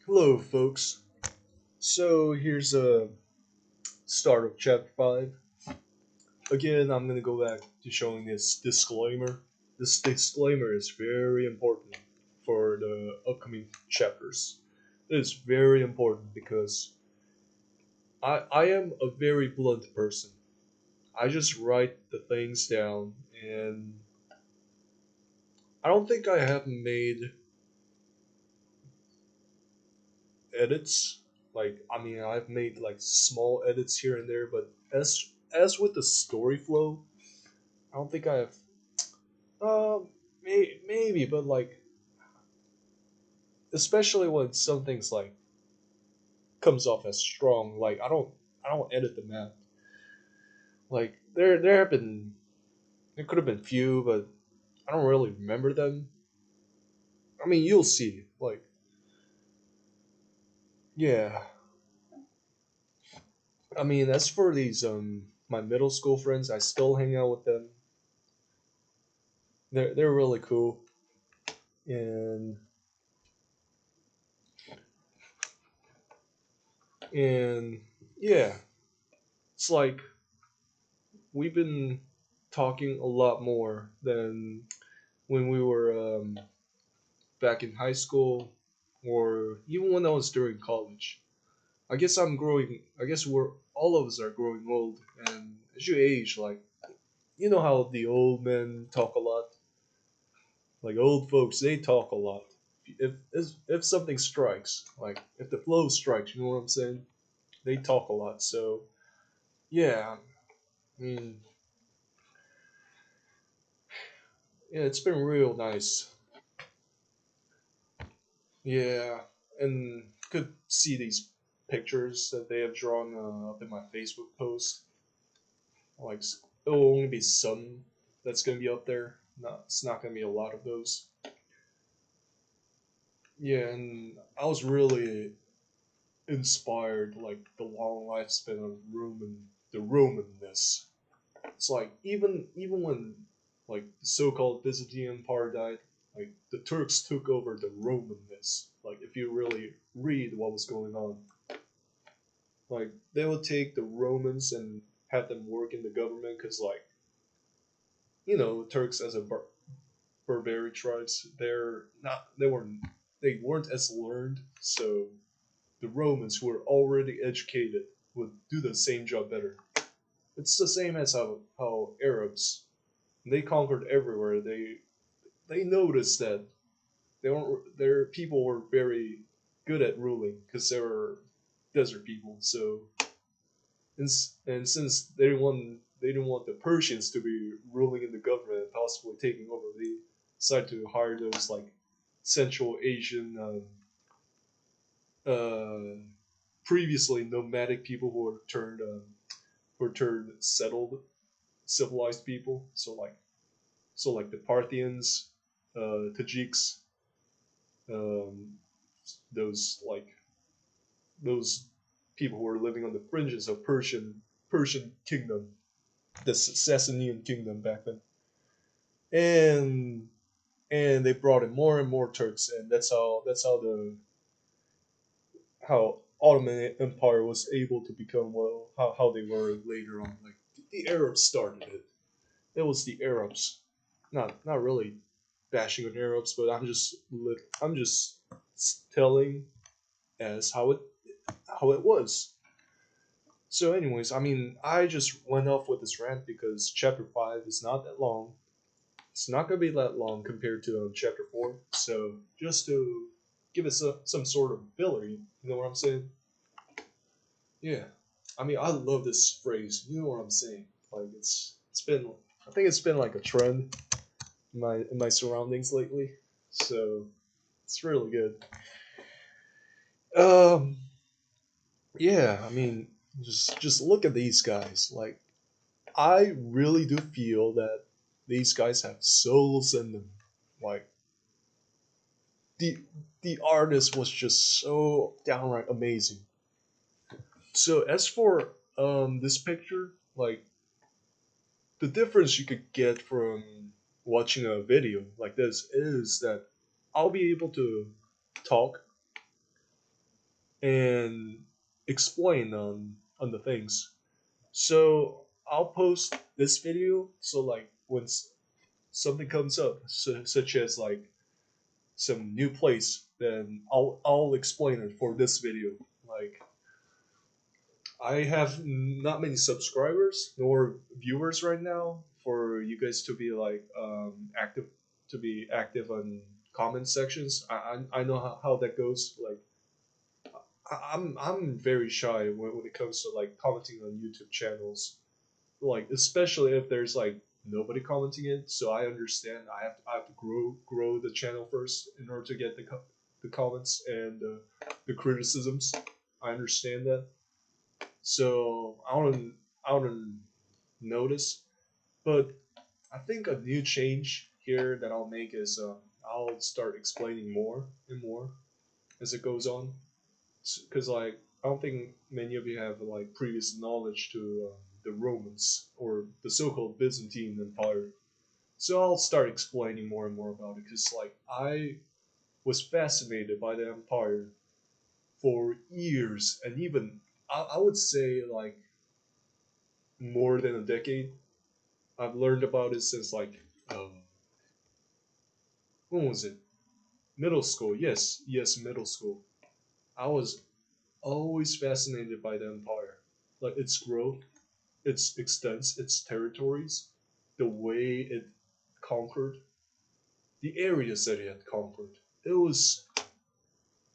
Hello, folks. So here's a start of chapter 5. Again, I'm gonna go back to showing this disclaimer. This disclaimer is very important for the upcoming chapters. It is very important because I am a very blunt person. I just write the things down, and I don't think I have made edits. I've made like small edits here and there, but as with the story flow, I don't think I have. Maybe, but like, especially when something's like comes off as strong, like I don't edit them out. Like there have been there could have been few, but I don't really remember them. I mean, you'll see. Like, yeah. I mean, as for these my middle school friends, I still hang out with them. They're really cool, and and yeah, it's like we've been talking a lot more than when we were back in high school or even when I was during college. I guess I'm growing. I guess we're all of us are growing old, and as you age, like you know how the old men talk a lot. Like old folks, they talk a lot. If something strikes, like if the flow strikes, you know what I'm saying? They talk a lot. So yeah, I mean, yeah, it's been real nice. Yeah, and could see these pictures that they have drawn up in my Facebook post. Like it'll only be some that's gonna be up there. No, it's not gonna be a lot of those. Yeah, and I was really inspired, like the long lifespan of the Romanness. It's like even when like the so-called Byzantine Empire died, like the Turks took over the Romanness. Like if you really read what was going on, like they would take the Romans and have them work in the government because like Turks as a barbaric tribes, they weren't as learned, so the Romans who were already educated would do the same job better. It's the same as how Arabs, they conquered everywhere. They noticed that their people were very good at ruling because they were desert people. So and since they didn't want the Persians to be ruling in the government and possibly taking over, they decided to hire those like Central Asian previously nomadic people who were turned settled civilized people. So like the Parthians, Tajiks, um, those like those people who were living on the fringes of Persian kingdom, the Sasanian kingdom back then, and they brought in more and more Turks, and that's how Ottoman Empire was able to become how they were later on. Like the Arabs started it. It was the Arabs, not really bashing on Arabs, but I'm just telling as how it was. So, anyways, I mean, I just went off with this rant because chapter 5 is not that long. It's not gonna be that long compared to chapter 4. So, just to give us some sort of filler, you know what I'm saying? Yeah. I mean, I love this phrase. You know what I'm saying? Like it's been I think it's been like a trend in my surroundings lately. So it's really good. Um, yeah, I mean, just look at these guys. Like, I really do feel that these guys have souls in them. Like the the artist was just so downright amazing. So as for this picture, like the difference you could get from watching a video like this is that I'll be able to talk and explain on the things. So I'll post this video. So like when something comes up, such as like some new place, then I'll explain it for this video. Like I have not many subscribers nor viewers right now for you guys to be like active to be active on comment sections. I know how that goes. Like I'm very shy when it comes to like commenting on YouTube channels. Like especially if there's like nobody commenting it. So I understand I have to grow the channel first in order to get the comments and the criticisms. I understand that. So I don't notice, but I think a new change here that I'll make is I'll start explaining more and more as it goes on, because like I don't think many of you have like previous knowledge to the Romans or the so-called Byzantine Empire. So I'll start explaining more and more about it because like I was fascinated by the empire for years and even I would say like more than a decade. I've learned about it since like when was it? Middle school. Yes, yes, middle school. I was always fascinated by the empire, like its growth, its extents, its territories, the way it conquered, the areas that it had conquered. It was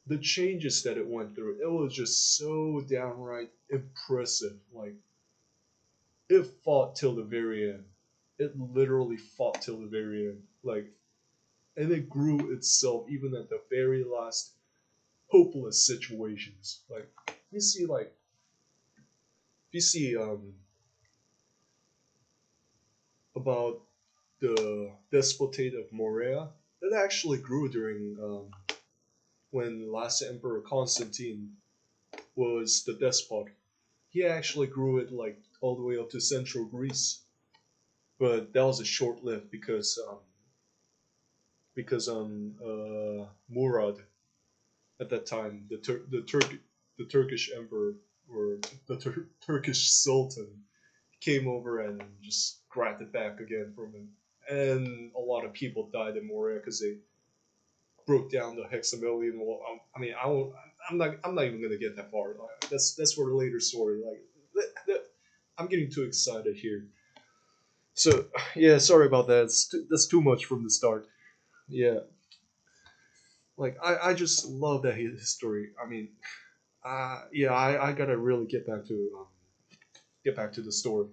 the changes that it went through. It was just so downright impressive. Like it fought till the very end. It literally fought till the very end. Like and it grew itself even at the very last hopeless situations. Like you see, like you see about the despotate of Morea, it actually grew during when last Emperor Constantine was the despot. He actually grew it like all the way up to central Greece, but that was a short lived because Murad at that time the Turkish emperor or the Turkish sultan came over and just grabbed it back again from him. And a lot of people died in Morea because they broke down the Hexamilion wall. I mean, I won't. I'm not even gonna get that far. Like, that's for the later story. Like, I'm getting too excited here. So yeah, sorry about that. That's too much from the start. Yeah, like I just love that history. I mean, yeah, I gotta really get back to the story.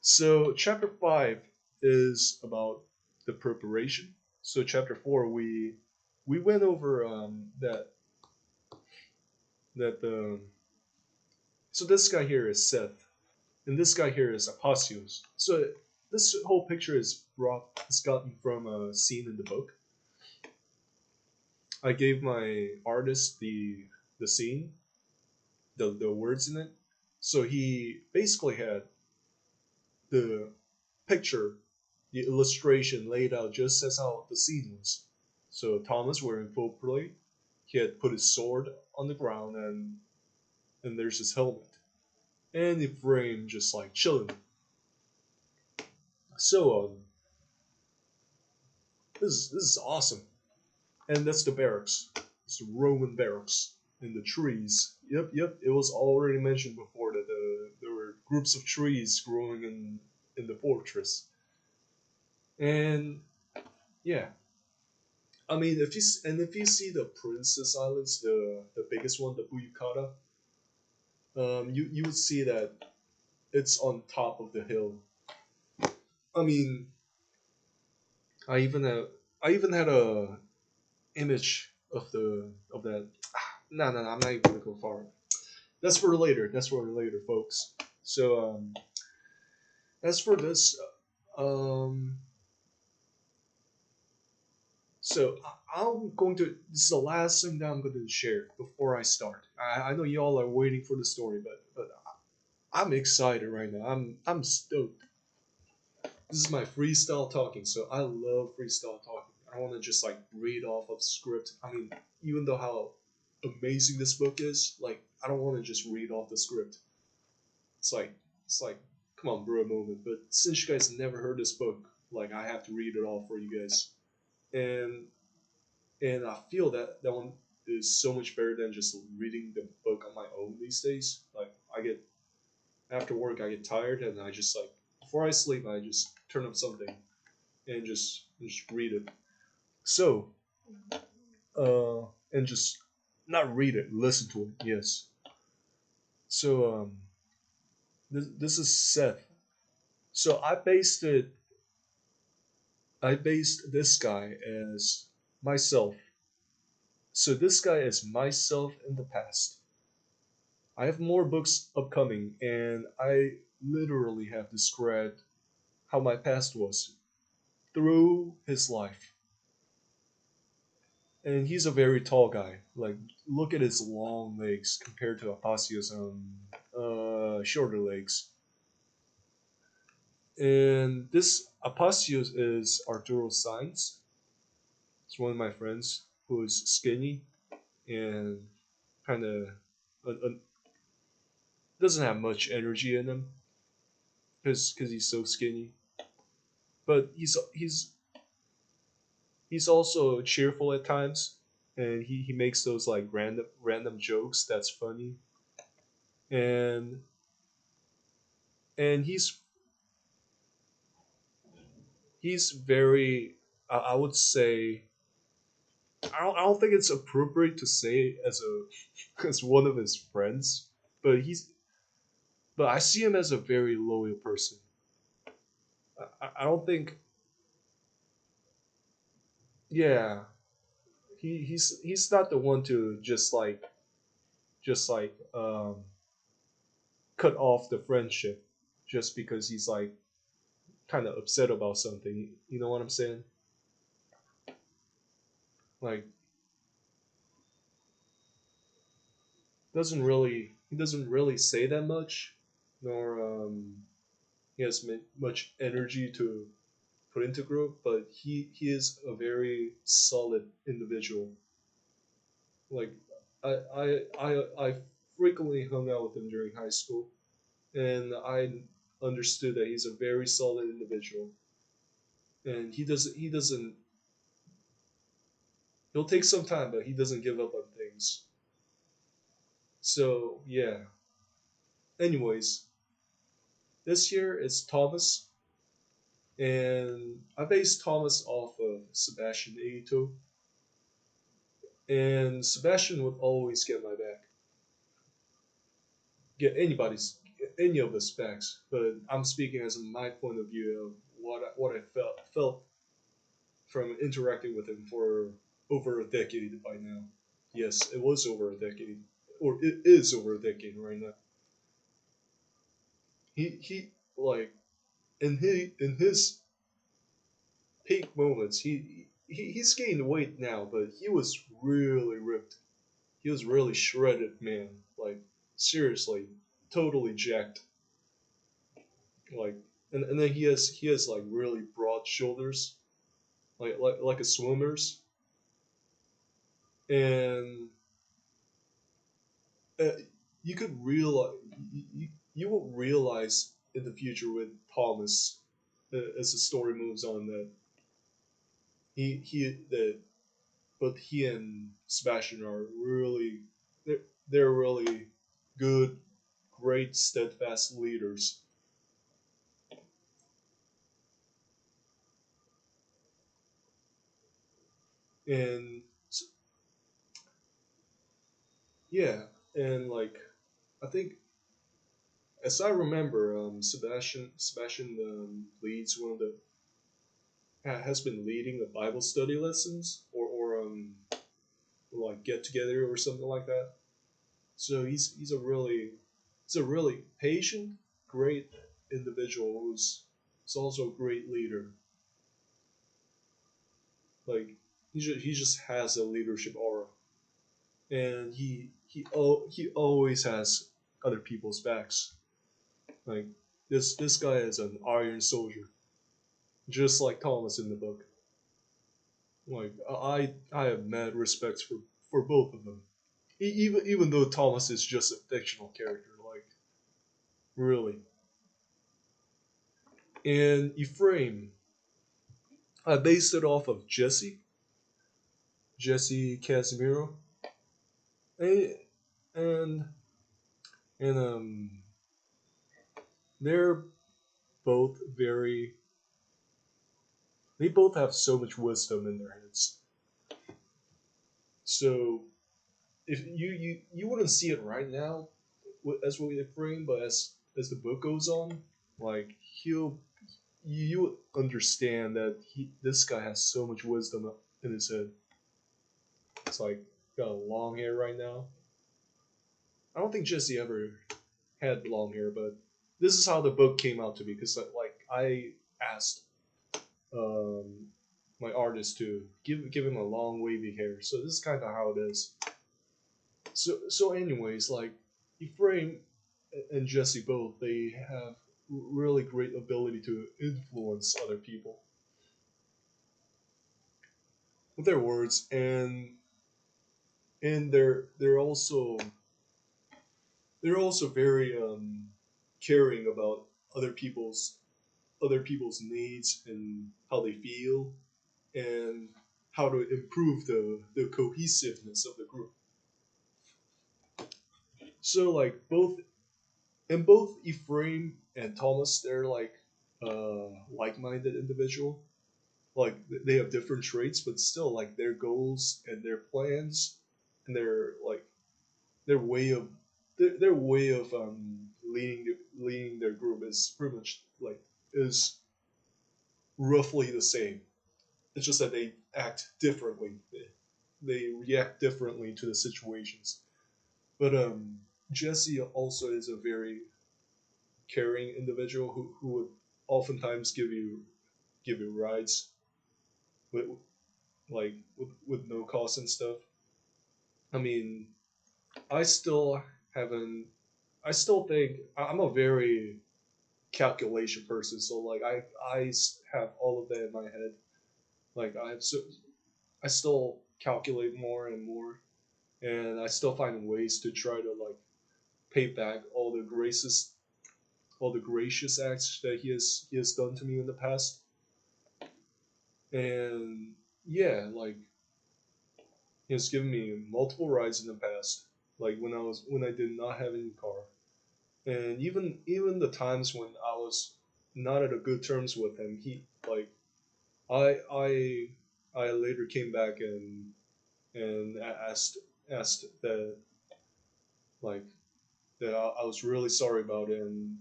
So chapter 5 is about the preparation. So chapter 4 we went over that the so this guy here is Seth and this guy here is Apostios. So this whole picture is gotten from a scene in the book. I gave my artist the scene, the words in it. So he basically had the picture, the illustration laid out just as how the scene was. So Thomas wearing full plate, he had put his sword on the ground and there's his helmet. And Ephraim just like chilling. So this is awesome. And that's the barracks. It's the Roman barracks in the trees. Yep. It was already mentioned before that there were groups of trees growing in the fortress. And yeah, I mean, if you see the Princess Islands, the biggest one, the Buyukata, you would see that it's on top of the hill. I mean, I even have I even had a image of that. No, I'm not even gonna go far. That's for later. That's for later, folks. So as for this, um, so I'm going to. This is the last thing that I'm going to share before I start. I know y'all are waiting for the story, but I'm excited right now. I'm stoked. This is my freestyle talking, so I love freestyle talking. I want to just like read off of script. I mean, even though how amazing this book is. Like, I don't want to just read off the script. It's like it's like, come on, bro, moment. But since you guys never heard this book, like, I have to read it all for you guys. And I feel that that one is so much better than just reading the book on my own these days. Like, I get after work, I get tired, and I just like before I sleep, I just turn up something and just read it. So, and just not read it, listen to it. Yes. So, this is Seth. So I based this guy as myself. So this guy is myself in the past. I have more books upcoming, and I literally have described how my past was through his life. And he's a very tall guy. Like, look at his long legs compared to Apacio's shorter legs. And this Apacios is Arturo Sainz. It's one of my friends who is skinny and kind of doesn't have much energy in him because he's so skinny. But he's also cheerful at times, and he makes those like random jokes that's funny, and and he's very I would say I don't think it's appropriate to say as a as one of his friends, but I see him as a very loyal person. I don't think yeah he's not the one to just like cut off the friendship just because he's like kind of upset about something. You know what I'm saying? Like, he doesn't really say that much, nor he has much energy to put into group. But he is a very solid individual. Like, I frequently hung out with him during high school, and I understood that he's a very solid individual, and he'll take some time, but he doesn't give up on things. So yeah. Anyways, this year it's Thomas, and I based Thomas off of Sebastian Ito, and Sebastian would always get my back, get any of his backs. But I'm speaking as my point of view of what I felt from interacting with him for over a decade by now. Yes, it was over a decade, or it is over a decade right now. He like in his peak moments, he's gained weight now, but he was really ripped. He was really shredded, man. Like, seriously, totally jacked. Like, and then he has like really broad shoulders, like a swimmer's, and uh, you could realize you will realize in the future with Thomas, as the story moves on, that he that but he and Sebastian are really they're really good, great, steadfast leaders. And yeah, and like I think as I remember, Sebastian leads one of the has been leading the Bible study lessons or like get together or something like that. So he's a really patient, great individual who's also a great leader. Like, he just has a leadership aura, and he always has other people's backs. Like, this guy is an iron soldier, just like Thomas in the book. Like, I have mad respect for both of them. even though Thomas is just a fictional character, like really. And Ephraim, I based it off of Jesse Casimiro, and and, and they're both very. They both have so much wisdom in their heads. So if you wouldn't see it right now as what we frame, but as the book goes on, like he'll you understand that this guy has so much wisdom in his head. It's like got long hair right now. I don't think Jesse ever had long hair, but this is how the book came out to be. Because like I asked um, my artist to give him a long wavy hair, so this is kind of how it is. So anyways, like Ephraim and Jesse both, they have really great ability to influence other people with their words, and they're also very caring about other people's other people's needs and how they feel and how to improve the cohesiveness of the group. So like both Ephraim and Thomas, they're like-minded individual. Like they have different traits, but still like their goals and their plans and their way of their way of leading their group is pretty much like is roughly the same. It's just that they act differently. They react differently to the situations. But Jesse also is a very caring individual who would oftentimes give you rides with with no cost and stuff. I mean, I still haven't. I still think I'm a very calculation person, so like have all of that in my head. Like I still calculate more and more, and I still find ways to try to like pay back all the gracious acts that he has done to me in the past. And yeah, like he has given me multiple rides in the past, like when I did not have any car, and even the times when I was not at a good terms with him, he like I I I later came back and asked that like that I was really sorry about it, and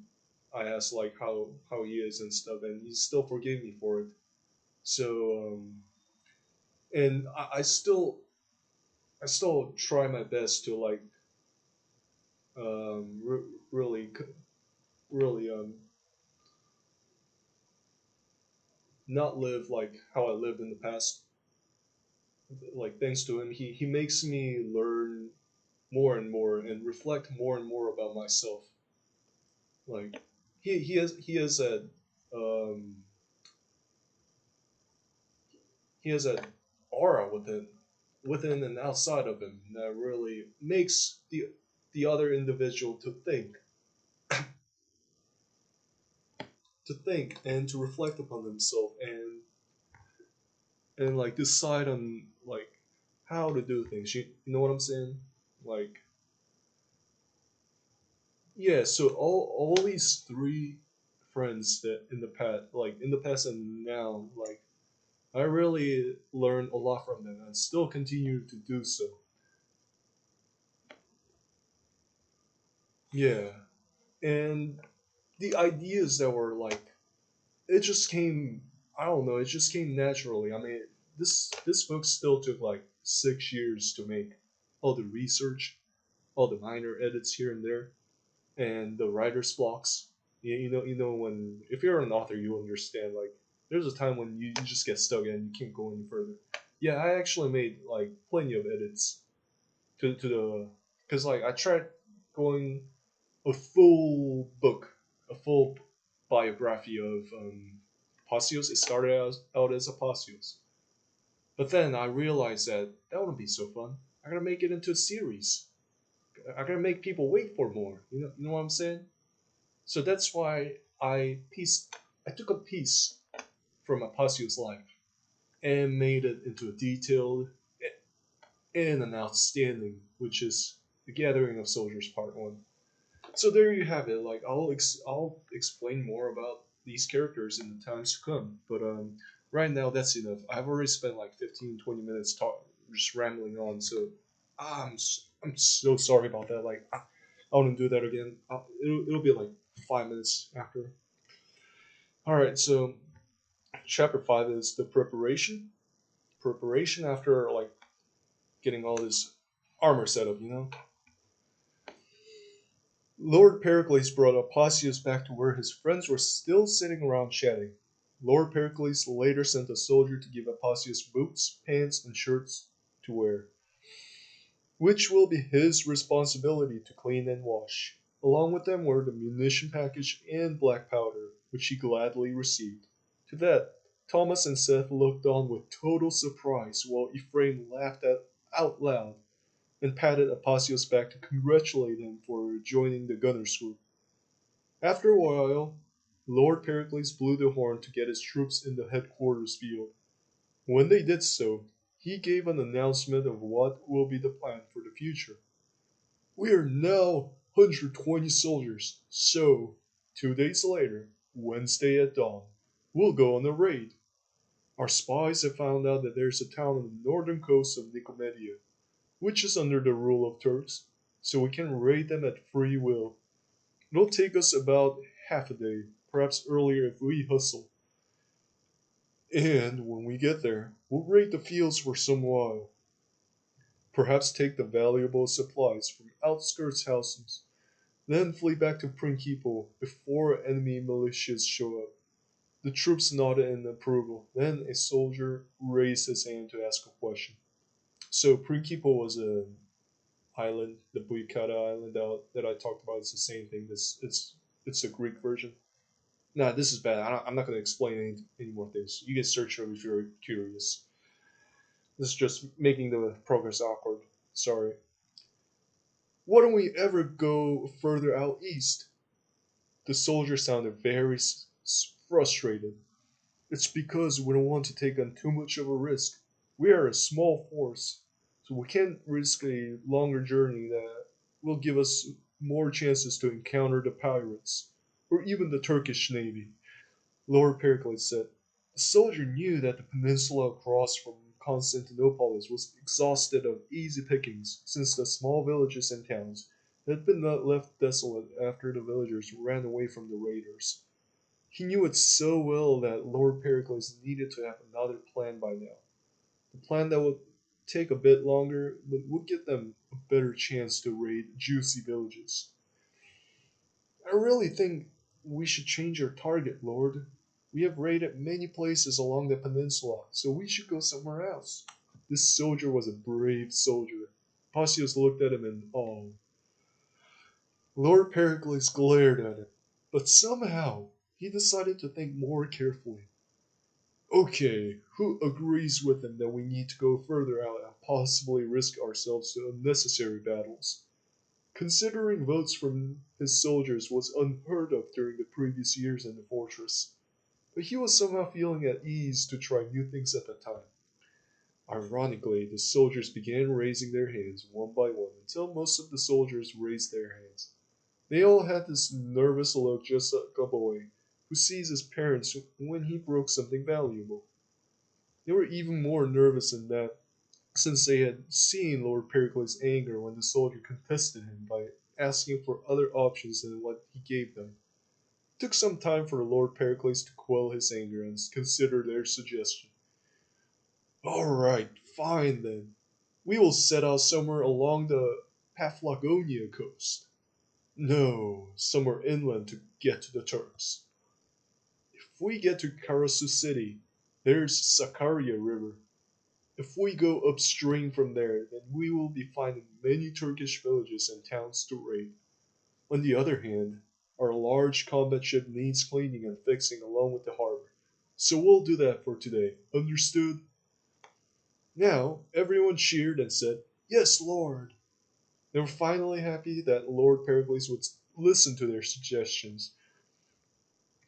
I asked like how he is and stuff, and he still forgave me for it. So and I still try my best to like really really not live like how I lived in the past. Like thanks to him, he makes me learn more and more and reflect more and more about myself. Like he has a um, he has a aura within and outside of him that really makes the other individual to think and to reflect upon himself and like decide on like how to do things. You know what I'm saying? Like yeah, so all these three friends that in the past and now, like I really learned a lot from them and still continue to do so. Yeah, and the ideas that were like, it just came. I don't know. It just came naturally. I mean, this book still took like 6 years to make. All the research, all the minor edits here and there, and the writer's blocks. You know when if you're an author, you understand. Like, there's a time when you just get stuck and you can't go any further. Yeah, I actually made like plenty of edits to the because like I tried going a full book, a full biography of Pasios. It started out as a but then I realized that that wouldn't be so fun. I gotta make it into a series. I gotta make people wait for more. You know what I'm saying? So that's why I took a piece from Apacio's life and made it into a detailed and an outstanding, which is the Gathering of Soldiers Part One. So there you have it. Like I'll explain more about these characters in the times to come. But right now that's enough. I've already spent like 15-20 minutes just rambling on. So I'm so sorry about that. Like I wouldn't do that again. It'll be like 5 minutes after. All right. So chapter five is the preparation. Preparation after like getting all this armor set up. Lord Pericles brought Apotheus back to where his friends were still sitting around chatting. Lord Pericles later sent a soldier to give Apotheus boots, pants, and shirts to wear, which will be his responsibility to clean and wash. Along with them were the munition package and black powder, which he gladly received. To that, Thomas and Seth looked on with total surprise while Ephraim laughed out loud and patted Apotheus back to congratulate him for joining the gunner's group. After a while, Lord Pericles blew the horn to get his troops in the headquarters field. When they did so, he gave an announcement of what will be the plan for the future. We are now 120 soldiers, so 2 days later, Wednesday at dawn, we'll go on a raid. Our spies have found out that there's a town on the northern coast of Nicomedia, which is under the rule of Turks, so we can raid them at free will. It'll take us about half a day, perhaps earlier if we hustle. And when we get there, we'll raid the fields for some while. Perhaps take the valuable supplies from outskirts houses, then flee back to Principe before enemy militias show up. The troops nodded in approval. Then a soldier raised his hand to ask a question. So Principe was a island, the Buikata island that I talked about. It's the same thing. It's the Greek version. Nah, this is bad. I'm not going to explain any more things. You can search it if you're curious. This is just making the progress awkward. Sorry. Why don't we ever go further out east? The soldier sounded very frustrated. It's because we don't want to take on too much of a risk. We are a small force, so we can't risk a longer journey that will give us more chances to encounter the pirates, or even the Turkish navy. Lord Pericles said. The soldier knew that the peninsula across from Constantinopolis was exhausted of easy pickings, since the small villages and towns had been left desolate after the villagers ran away from the raiders. He knew it so well that Lord Pericles needed to have another plan by now. The plan that would take a bit longer, but would give them a better chance to raid juicy villages. I really think we should change our target, Lord. We have raided many places along the peninsula, so we should go somewhere else. This soldier was a brave soldier. Pasios looked at him in awe. Lord Pericles glared at him, but somehow he decided to think more carefully. Okay, who agrees with him that we need to go further out and possibly risk ourselves to unnecessary battles? Considering votes from his soldiers was unheard of during the previous years in the fortress, but he was somehow feeling at ease to try new things at the time. Ironically, the soldiers began raising their hands one by one until most of the soldiers raised their hands. They all had this nervous look just like a boy who sees his parents when he broke something valuable. They were even more nervous than that since they had seen Lord Pericles' anger when the soldier contested him by asking for other options than what he gave them. It took some time for Lord Pericles to quell his anger and consider their suggestion. All right, fine then. We will set out somewhere along the Paphlagonia coast. No, somewhere inland to get to the Turks. If we get to Karasu City, there's Sakarya River. If we go upstream from there, then we will be finding many Turkish villages and towns to raid. On the other hand, our large combat ship needs cleaning and fixing along with the harbor. So we'll do that for today. Understood? Now, everyone cheered and said, Yes, Lord. They were finally happy that Lord Pericles would listen to their suggestions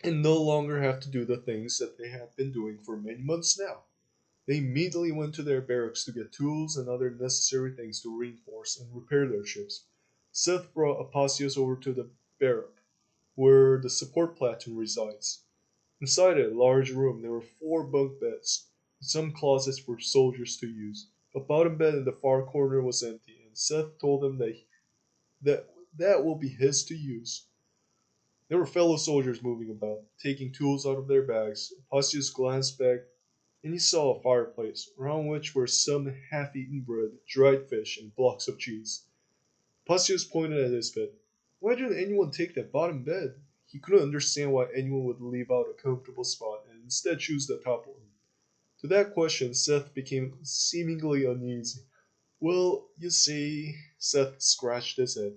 and no longer have to do the things that they had been doing for many months now. They immediately went to their barracks to get tools and other necessary things to reinforce and repair their ships. Seth brought Aposios over to the barrack, where the support platoon resides. Inside a large room there were four bunk beds, and some closets for soldiers to use. A bottom bed in the far corner was empty, and Seth told them that that will be his to use. There were fellow soldiers moving about, taking tools out of their bags. Aposios glanced back and he saw a fireplace, around which were some half-eaten bread, dried fish, and blocks of cheese. Aposios pointed at his bed. Why didn't anyone take that bottom bed? He couldn't understand why anyone would leave out a comfortable spot and instead choose the top one. To that question, Seth became seemingly uneasy. Well, you see, Seth scratched his head.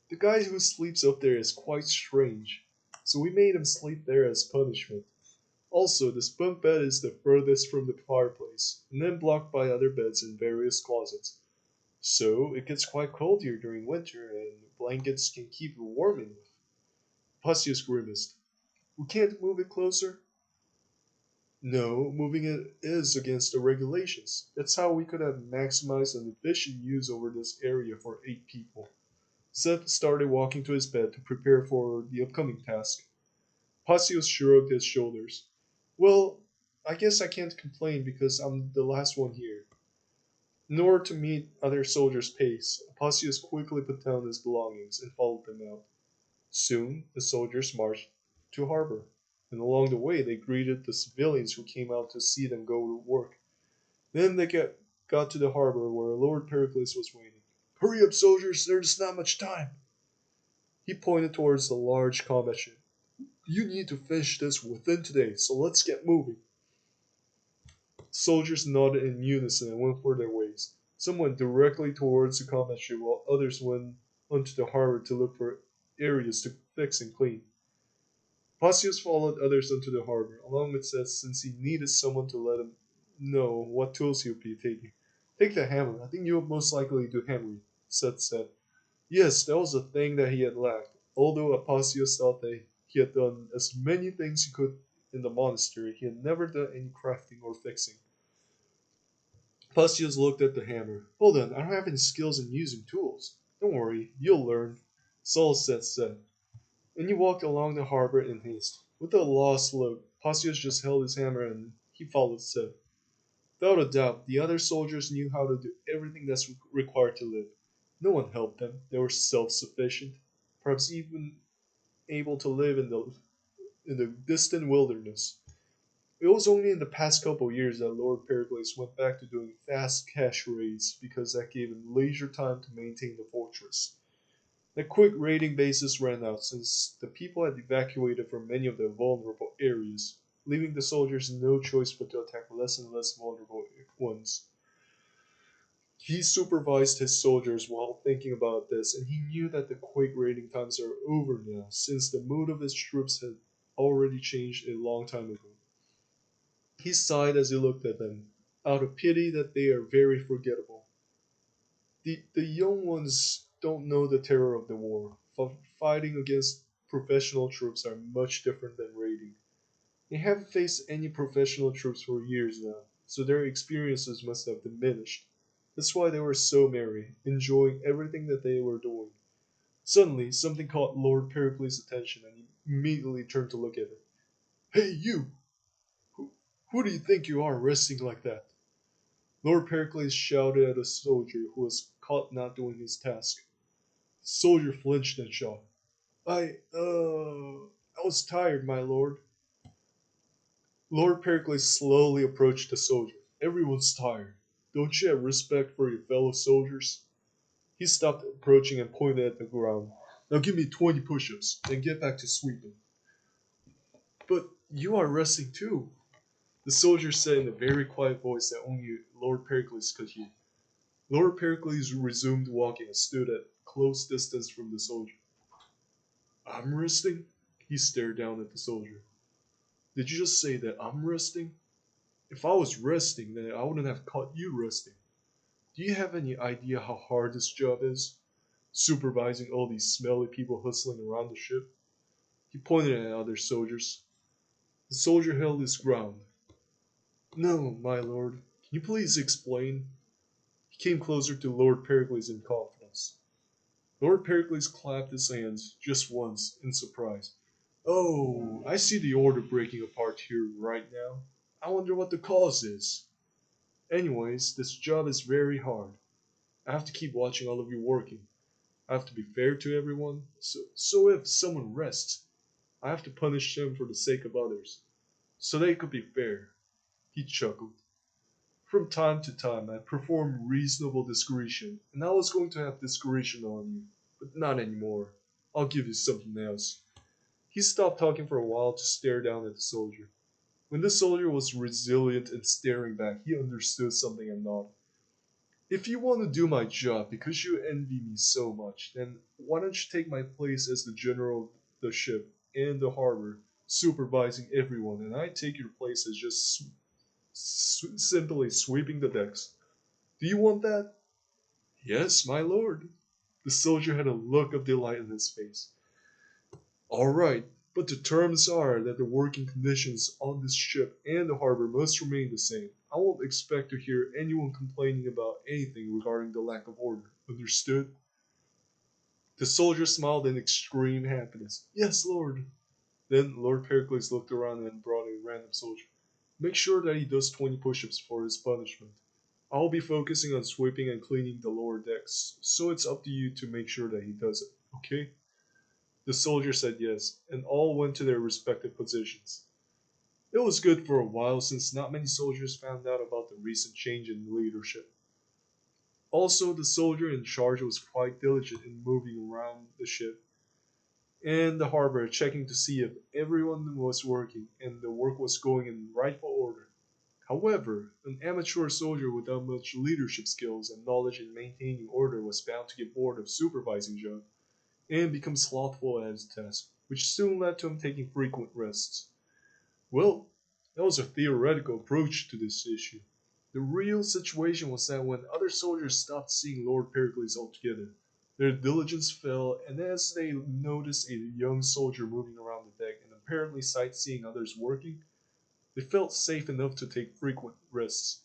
The guy who sleeps up there is quite strange, so we made him sleep there as punishment. Also, this bunk bed is the furthest from the fireplace, and then blocked by other beds in various closets. So it gets quite cold here during winter, and blankets can keep you warm enough. Pusius grimaced. We can't move it closer? No, moving it is against the regulations. That's how we could have maximized an efficient use over this area for 8 people. Seth started walking to his bed to prepare for the upcoming task. Pusius shrugged his shoulders. Well, I guess I can't complain because I'm the last one here. In order to meet other soldiers' pace, Apicius quickly put down his belongings and followed them out. Soon the soldiers marched to harbor, and along the way they greeted the civilians who came out to see them go to work. Then they got to the harbor where Lord Pericles was waiting. Hurry up, soldiers, there's not much time. He pointed towards the large combat ship. You need to finish this within today, so let's get moving. Soldiers nodded in unison and went for their ways. Some went directly towards the combat ship, while others went onto the harbor to look for areas to fix and clean. Pausius followed others onto the harbor, along with Seth since he needed someone to let him know what tools he would be taking. Take the hammer. I think you would most likely do hammering, Seth said. Yes, that was the thing that he had lacked. Although Apasius thought that he had done as many things he could in the monastery, he had never done any crafting or fixing. Apasius looked at the hammer. Hold on, I don't have any skills in using tools. Don't worry, you'll learn. Saul said. And he walked along the harbor in haste. With a lost look, Apasius just held his hammer and he followed Seth. Without a doubt, the other soldiers knew how to do everything that's required to live. No one helped them. They were self-sufficient, perhaps even able to live in the distant wilderness. It was only in the past couple years that Lord Pericles went back to doing fast cash raids because that gave him leisure time to maintain the fortress. The quick raiding bases ran out since the people had evacuated from many of the vulnerable areas, leaving the soldiers no choice but to attack less and less vulnerable ones. He supervised his soldiers while thinking about this, and he knew that the quick raiding times are over now, since the mood of his troops had already changed a long time ago. He sighed as he looked at them, out of pity that they are very forgettable. The young ones don't know the terror of the war. Fighting against professional troops are much different than raiding. They haven't faced any professional troops for years now, so their experiences must have diminished. That's why they were so merry, enjoying everything that they were doing. Suddenly, something caught Lord Pericles' attention, and he immediately turned to look at it. Hey, you! Who, who do you think you are, resting like that? Lord Pericles shouted at a soldier who was caught not doing his task. The soldier flinched and shot. I was tired, my lord. Lord Pericles slowly approached the soldier. Everyone's tired. Don't you have respect for your fellow soldiers? He stopped approaching and pointed at the ground. Now give me 20 push-ups, then get back to sweeping. But you are resting too, the soldier said in a very quiet voice that only Lord Pericles could hear. Lord Pericles resumed walking and stood at close distance from the soldier. I'm resting? He stared down at the soldier. Did you just say that I'm resting? If I was resting, then I wouldn't have caught you resting. Do you have any idea how hard this job is? supervising all these smelly people hustling around the ship. He pointed at other soldiers. The soldier held his ground. No, my lord. Can you please explain? He came closer to Lord Pericles in confidence. Lord Pericles clapped his hands just once in surprise. Oh, I see the order breaking apart here right now. I wonder what the cause is. Anyways, this job is very hard. I have to keep watching all of you working. I have to be fair to everyone. So if someone rests, I have to punish them for the sake of others. So they could be fair. He chuckled. From time to time, I perform reasonable discretion, and I was going to have discretion on you, but not anymore. I'll give you something else. He stopped talking for a while to stare down at the soldier. When the soldier was resilient and staring back, he understood something and nodded. If you want to do my job because you envy me so much, then why don't you take my place as the general of the ship and the harbor, supervising everyone, and I take your place as just simply sweeping the decks. Do you want that? Yes, my lord. The soldier had a look of delight on his face. All right, but the terms are that the working conditions on this ship and the harbor must remain the same. I won't expect to hear anyone complaining about anything regarding the lack of order. Understood? The soldier smiled in extreme happiness. Yes, lord. Then Lord Pericles looked around and brought a random soldier. Make sure that he does 20 push-ups for his punishment. I'll be focusing on sweeping and cleaning the lower decks, so it's up to you to make sure that he does it, okay? The soldier said yes, and all went to their respective positions. It was good for a while since not many soldiers found out about the recent change in leadership. Also, the soldier in charge was quite diligent in moving around the ship and the harbor, checking to see if everyone was working and the work was going in rightful order. However, an amateur soldier without much leadership skills and knowledge in maintaining order was bound to get bored of supervising job and become slothful at his task, which soon led to him taking frequent rests. Well, that was a theoretical approach to this issue. The real situation was that when other soldiers stopped seeing Lord Pericles altogether, their diligence fell, and as they noticed a young soldier moving around the deck and apparently sightseeing others working, they felt safe enough to take frequent risks.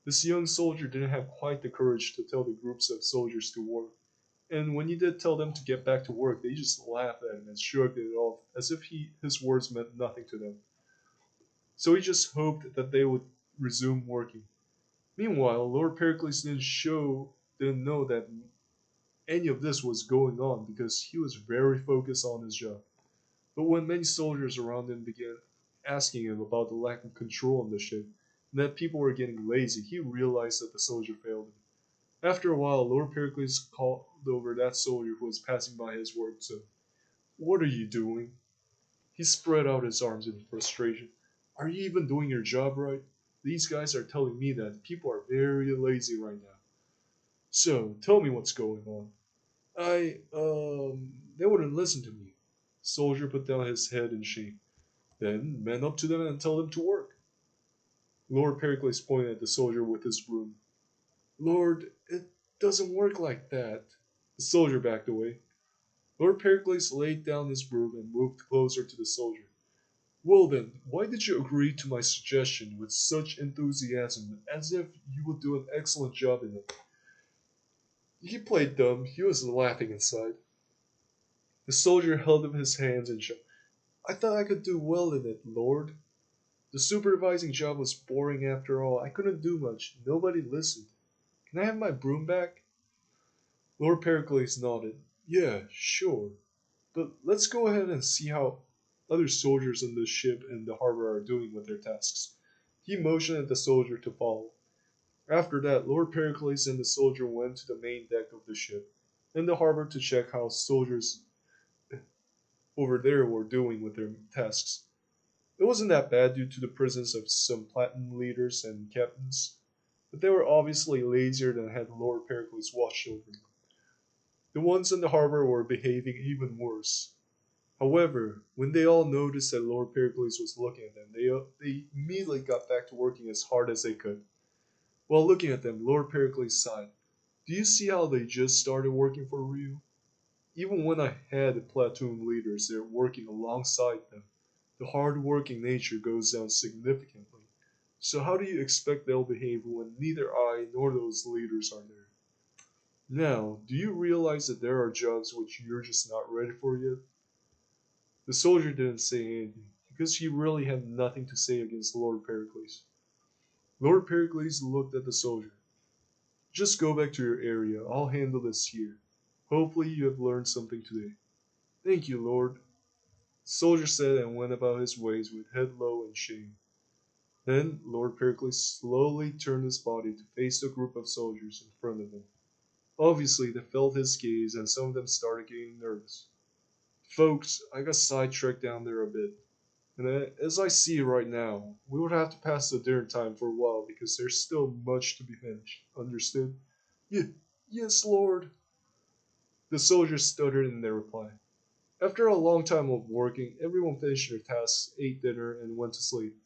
This young soldier didn't have quite the courage to tell the groups of soldiers to work, and when he did tell them to get back to work, they just laughed at him and shrugged it off as if his words meant nothing to them. So he just hoped that they would resume working. Meanwhile, Lord Pericles didn't know that any of this was going on because he was very focused on his job. But when many soldiers around him began asking him about the lack of control on the ship, and that people were getting lazy, he realized that the soldier failed him. After a while, Lord Pericles called over that soldier who was passing by his work and said, "What are you doing?" He spread out his arms in frustration. "Are you even doing your job right? These guys are telling me that people are very lazy right now. So, tell me what's going on." They wouldn't listen to me. Soldier put down his head in shame. Then man up to them and tell them to work. Lord Pericles pointed at the soldier with his broom. Lord, it doesn't work like that. The soldier backed away. Lord Pericles laid down his broom and moved closer to the soldier. Well then, why did you agree to my suggestion with such enthusiasm, as if you would do an excellent job in it? He played dumb. He was laughing inside. The soldier held up his hands and shouted, I thought I could do well in it, Lord. The supervising job was boring after all. I couldn't do much. Nobody listened. Can I have my broom back? Lord Pericles nodded. Yeah, sure. But let's go ahead and see how other soldiers on the ship and the harbor are doing with their tasks. He motioned at the soldier to follow. After that, Lord Pericles and the soldier went to the main deck of the ship in the harbor to check how soldiers over there were doing with their tasks. It wasn't that bad due to the presence of some platinum leaders and captains, but they were obviously lazier than had Lord Pericles watched over them. The ones in the harbor were behaving even worse. However, when they all noticed that Lord Pericles was looking at them, they immediately got back to working as hard as they could. While looking at them, Lord Pericles sighed. Do you see how they just started working for Ryu? Even when I had the platoon leaders there working alongside them, the hard-working nature goes down significantly. So how do you expect they'll behave when neither I nor those leaders are there? Now, do you realize that there are jobs which you're just not ready for yet? The soldier didn't say anything, because he really had nothing to say against Lord Pericles. Lord Pericles looked at the soldier. Just go back to your area. I'll handle this here. Hopefully you have learned something today. Thank you, Lord. The soldier said and went about his ways with head low in shame. Then Lord Pericles slowly turned his body to face the group of soldiers in front of him. Obviously, they felt his gaze and some of them started getting nervous. Folks, I got sidetracked down there a bit. And as I see it right now, we would have to pass the dinner time for a while because there's still much to be finished. Understood? Ye- yes, Lord. The soldiers stuttered in their reply. After a long time of working, everyone finished their tasks, ate dinner, and went to sleep.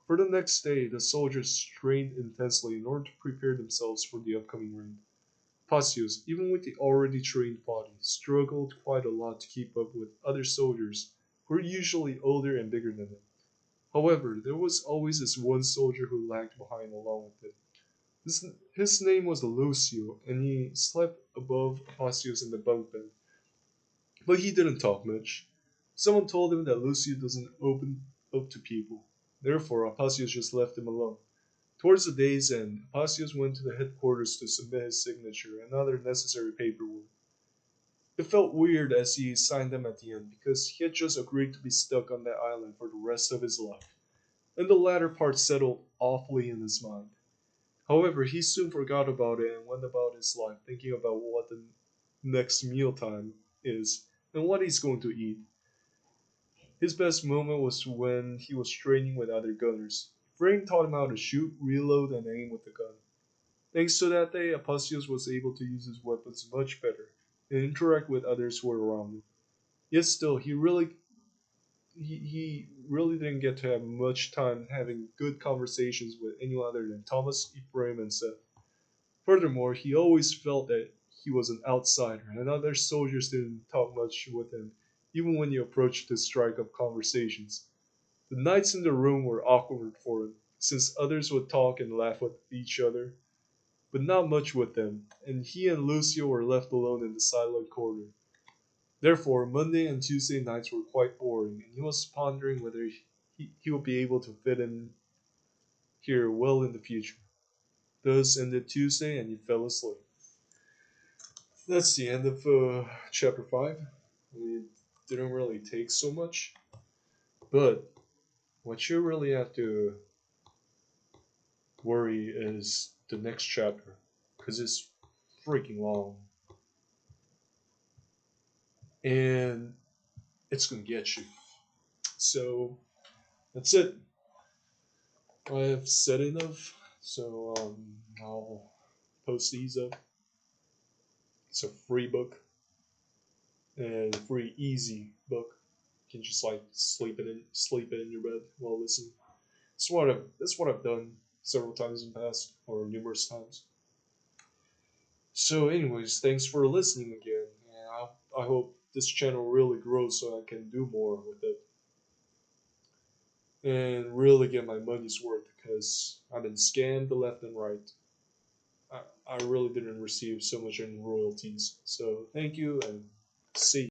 For the next day, the soldiers trained intensely in order to prepare themselves for the upcoming raid. Pacius, even with the already trained body, struggled quite a lot to keep up with other soldiers who were usually older and bigger than him. However, there was always this one soldier who lagged behind along with him. His name was Lucio, and he slept above Pacius in the bunk bed. But he didn't talk much. Someone told him that Lucio doesn't open up to people. Therefore, Apasius just left him alone. Towards the day's end, Apasius went to the headquarters to submit his signature and other necessary paperwork. It felt weird as he signed them at the end because he had just agreed to be stuck on that island for the rest of his life, and the latter part settled awfully in his mind. However, he soon forgot about it and went about his life thinking about what the next mealtime is and what he's going to eat. His best moment was when he was training with other gunners. Frame taught him how to shoot, reload, and aim with the gun. Thanks to that day, Apasios was able to use his weapons much better and interact with others who were around him. Yet still, he really didn't get to have much time having good conversations with anyone other than Thomas, Ephraim, and Seth. Furthermore, he always felt that he was an outsider, and other soldiers didn't talk much with him, even when he approached to strike up conversations. The nights in the room were awkward for him, since others would talk and laugh with each other, but not much with them, and he and Lucio were left alone in the silent corner. Therefore, Monday and Tuesday nights were quite boring, and he was pondering whether he would be able to fit in here well in the future. Thus ended Tuesday, and he fell asleep. That's the end of chapter 5. It didn't really take so much, but what you really have to worry is the next chapter, because it's freaking long, and it's gonna get you. So that's it. I have said enough, so I'll post these up. It's a free book and a free easy book. You can just like sleep it in your bed while listening. That's what I've done several times in the past, or numerous times. So, anyways, thanks for listening again. And I hope this channel really grows so I can do more with it and really get my money's worth because I've been scammed the left and right. I really didn't receive so much in royalties. So, thank you and see you.